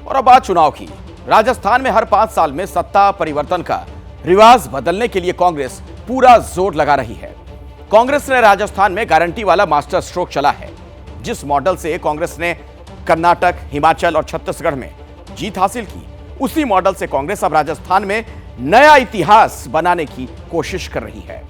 और अब बात चुनाव की। राजस्थान में हर 5 साल में सत्ता परिवर्तन का रिवाज बदलने के लिए कांग्रेस पूरा जोर लगा रही है। कांग्रेस ने राजस्थान में गारंटी वाला मास्टर स्ट्रोक चला है। जिस मॉडल से कांग्रेस ने कर्नाटक, हिमाचल और छत्तीसगढ़ में जीत हासिल की, उसी मॉडल से कांग्रेस अब राजस्थान में नया इतिहास बनाने की कोशिश कर रही है।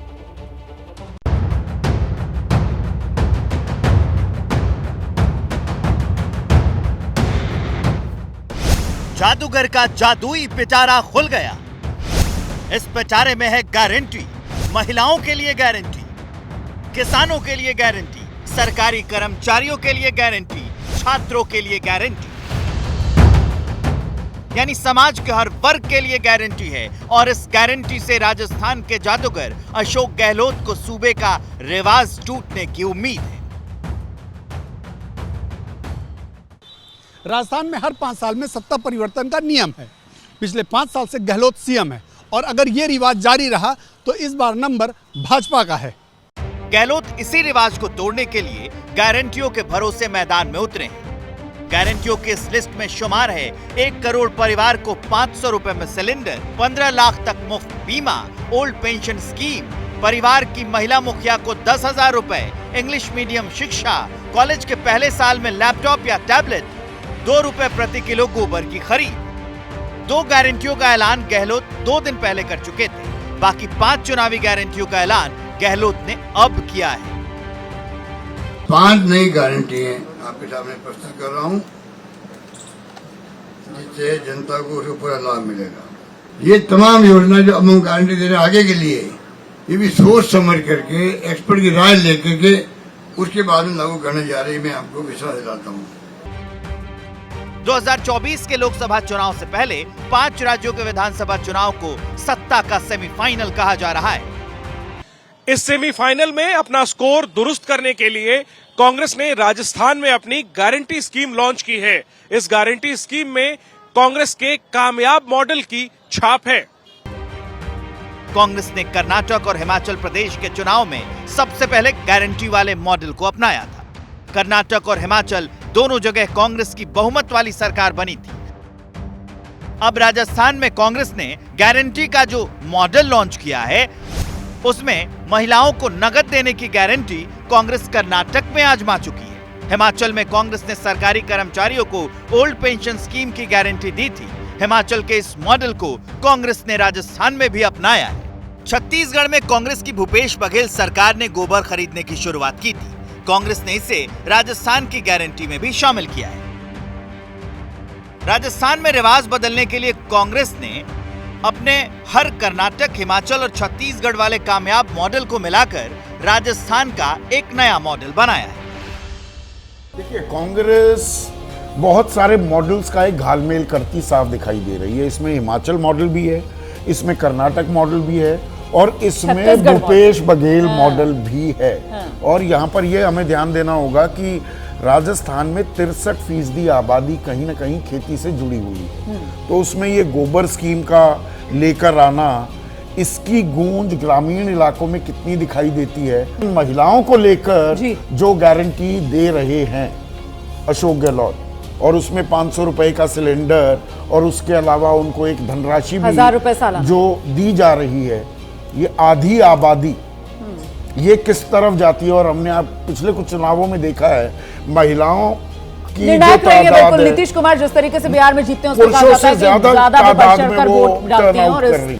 जादूगर का जादुई पिटारा खुल गया। इस पिटारे में है गारंटी, महिलाओं के लिए गारंटी, किसानों के लिए गारंटी, सरकारी कर्मचारियों के लिए गारंटी, छात्रों के लिए गारंटी, यानी समाज के हर वर्ग के लिए गारंटी है। और इस गारंटी से राजस्थान के जादूगर अशोक गहलोत को सूबे का रिवाज टूटने की उम्मीद है। राजस्थान में हर 5 साल में सत्ता परिवर्तन का नियम है। पिछले 5 साल से गहलोत सीएम है और अगर ये रिवाज जारी रहा तो इस बार नंबर भाजपा का है। गहलोत इसी रिवाज को तोड़ने के लिए गारंटियों के भरोसे मैदान में उतरे हैं। गारंटियों की इस लिस्ट में शुमार है 1 करोड़ परिवार को 500 रुपए में सिलेंडर, 15 लाख तक मुफ्त बीमा, ओल्ड पेंशन स्कीम, परिवार की महिला मुखिया को 10,000 रुपए, इंग्लिश मीडियम शिक्षा, कॉलेज के पहले साल में लैपटॉप या टैबलेट, 2 रुपए प्रति किलो गोबर की खरीद। 2 गारंटियों का ऐलान गहलोत 2 दिन पहले कर चुके थे। बाकी 5 चुनावी गारंटियों का ऐलान गहलोत ने अब किया है। 5 नई गारंटी है आपके सामने प्रस्तुत कर रहा हूँ, जिससे जनता को उसको पूरा लाभ मिलेगा। ये तमाम योजना जो अब हम गारंटी दे रहे हैं आगे के लिए, ये भी सोच समझ करके एक्सपर्ट की राय लेकर के उसके बाद में लागू करने जा रही है। मैं आपको विश्वास दिलाता हूँ। 2024 के लोकसभा चुनाव से पहले 5 राज्यों के विधानसभा चुनाव को सत्ता का सेमीफाइनल कहा जा रहा है। इस सेमीफाइनल में अपना स्कोर दुरुस्त करने के लिए कांग्रेस ने राजस्थान में अपनी गारंटी स्कीम लॉन्च की है। इस गारंटी स्कीम में कांग्रेस के कामयाब मॉडल की छाप है। कांग्रेस ने कर्नाटक और हिमाचल प्रदेश के चुनाव में सबसे पहले गारंटी वाले मॉडल को अपनाया था। कर्नाटक और हिमाचल दोनों जगह कांग्रेस की बहुमत वाली सरकार बनी थी। अब राजस्थान में कांग्रेस ने गारंटी का जो मॉडल लॉन्च किया है, उसमें महिलाओं को नकद देने की गारंटी कांग्रेस कर्नाटक में आजमा चुकी है। हिमाचल में कांग्रेस ने सरकारी कर्मचारियों को ओल्ड पेंशन स्कीम की गारंटी दी थी। हिमाचल के इस मॉडल को कांग्रेस ने राजस्थान में भी अपनाया है। छत्तीसगढ़ में कांग्रेस की भूपेश बघेल सरकार ने गोबर खरीदने की शुरुआत की थी। कांग्रेस ने इसे राजस्थान की गारंटी में भी शामिल किया है। राजस्थान में रिवाज बदलने के लिए कांग्रेस ने अपने हर कर्नाटक, हिमाचल और छत्तीसगढ़ वाले कामयाब मॉडल को मिलाकर राजस्थान का एक नया मॉडल बनाया है। देखिए, कांग्रेस बहुत सारे मॉडल्स का एक घालमेल करती साफ दिखाई दे रही है। इसमें हिमाचल मॉडल भी है, इसमें कर्नाटक मॉडल भी है और इसमें भूपेश बघेल मॉडल भी है। और यहाँ पर यह हमें ध्यान देना होगा कि राजस्थान में 63% आबादी कहीं ना कहीं खेती से जुड़ी हुई है। तो उसमें ये गोबर स्कीम का लेकर आना, इसकी गूंज ग्रामीण इलाकों में कितनी दिखाई देती है। महिलाओं को लेकर जो गारंटी दे रहे हैं अशोक गहलोत, और उसमें 500 रुपए का सिलेंडर और उसके अलावा उनको एक धनराशि भी 1000 रुपए सालाना जो दी जा रही है, ये आधी आबादी ये किस तरफ जाती है। और हमने आप पिछले कुछ चुनावों में देखा है, महिलाओं की निर्णायक रहेंगे बिल्कुल। नीतीश कुमार जिस तरीके से बिहार में जीतते हैं, उसको कहा जाता है कि ज्यादा बढ़ चढ़कर वोट डालते हैं। और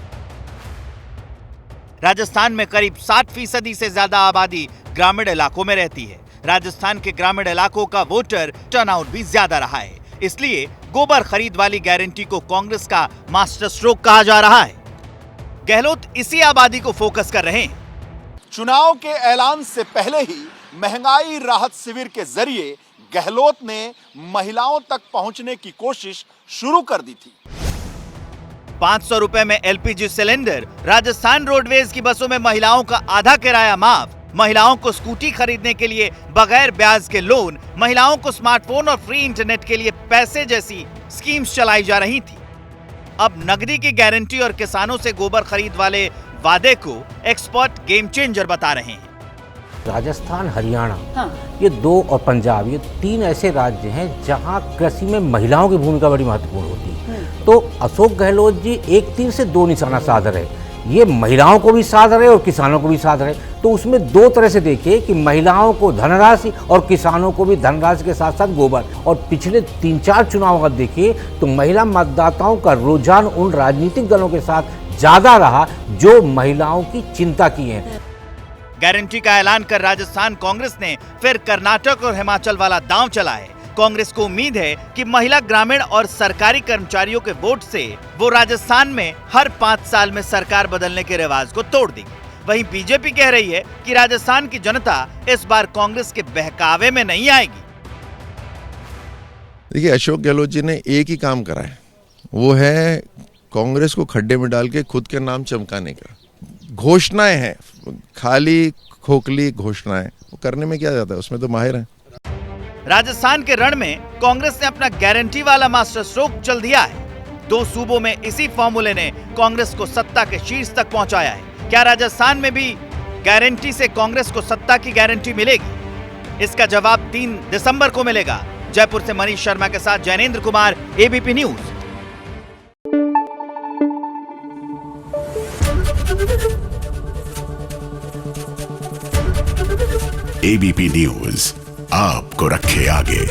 राजस्थान में करीब 60% से ज्यादा आबादी ग्रामीण इलाकों में रहती है। राजस्थान के ग्रामीण इलाकों का वोटर टर्नआउट भी ज्यादा रहा है। इसलिए गोबर खरीद वाली गारंटी को कांग्रेस का मास्टर स्ट्रोक कहा जा रहा है। गहलोत इसी आबादी को फोकस कर रहे हैं। चुनाव के ऐलान से पहले ही महंगाई राहत शिविर के जरिए गहलोत ने महिलाओं तक पहुंचने की कोशिश शुरू कर दी थी। 500 रुपए में एलपीजी सिलेंडर, राजस्थान रोडवेज की बसों में महिलाओं का आधा किराया माफ, महिलाओं को स्कूटी खरीदने के लिए बगैर ब्याज के लोन, महिलाओं को स्मार्टफोन और फ्री इंटरनेट के लिए पैसे जैसी स्कीम्स चलाई जा रही थी। अब नकदी की गारंटी और किसानों से गोबर खरीद वाले वादे को एक्सपर्ट गेम चेंजर बता रहे हैं। राजस्थान, हरियाणा, हाँ। ये 2 और पंजाब, ये 3 ऐसे राज्य हैं जहां कृषि में महिलाओं की भूमिका बड़ी महत्वपूर्ण होती है। तो अशोक गहलोत जी एक तीर से 2 निशाना साध रहे, ये महिलाओं को भी साध रहे और किसानों को भी साध रहे। तो उसमें 2 तरह से देखिए कि महिलाओं को धनराशि और किसानों को भी धनराशि के साथ साथ गोबर। और पिछले 3-4 चुनाव अगर देखिए तो महिला मतदाताओं का रुझान उन राजनीतिक दलों के साथ ज्यादा रहा जो महिलाओं की चिंता की है। गारंटी का ऐलान कर राजस्थान कांग्रेस ने फिर कर्नाटक और हिमाचल वाला दांव चला है। कांग्रेस को उम्मीद है कि महिला, ग्रामीण और सरकारी कर्मचारियों के वोट से वो राजस्थान में हर 5 साल में सरकार बदलने के रिवाज को तोड़ देगी। वहीं बीजेपी कह रही है कि राजस्थान की जनता इस बार कांग्रेस के बहकावे में नहीं आएगी। देखिए, अशोक गहलोत जी ने एक ही काम करा है, वो है कांग्रेस को खड्डे में डाल के खुद के नाम चमकाने का। घोषणाएं हैं, खाली खोखली घोषणाएं, वो करने में क्या जाता है, उसमें तो माहिर है। राजस्थान के रण में कांग्रेस ने अपना गारंटी वाला मास्टर स्ट्रोक चल दिया है। 2 सूबों में इसी फॉर्मूले ने कांग्रेस को सत्ता के शीर्ष तक पहुंचाया है। क्या राजस्थान में भी गारंटी से कांग्रेस को सत्ता की गारंटी मिलेगी? इसका जवाब 3 दिसंबर को मिलेगा। जयपुर से मनीष शर्मा के साथ Jainendra Kumar, ABP news. ABP news आपको रखे आगे।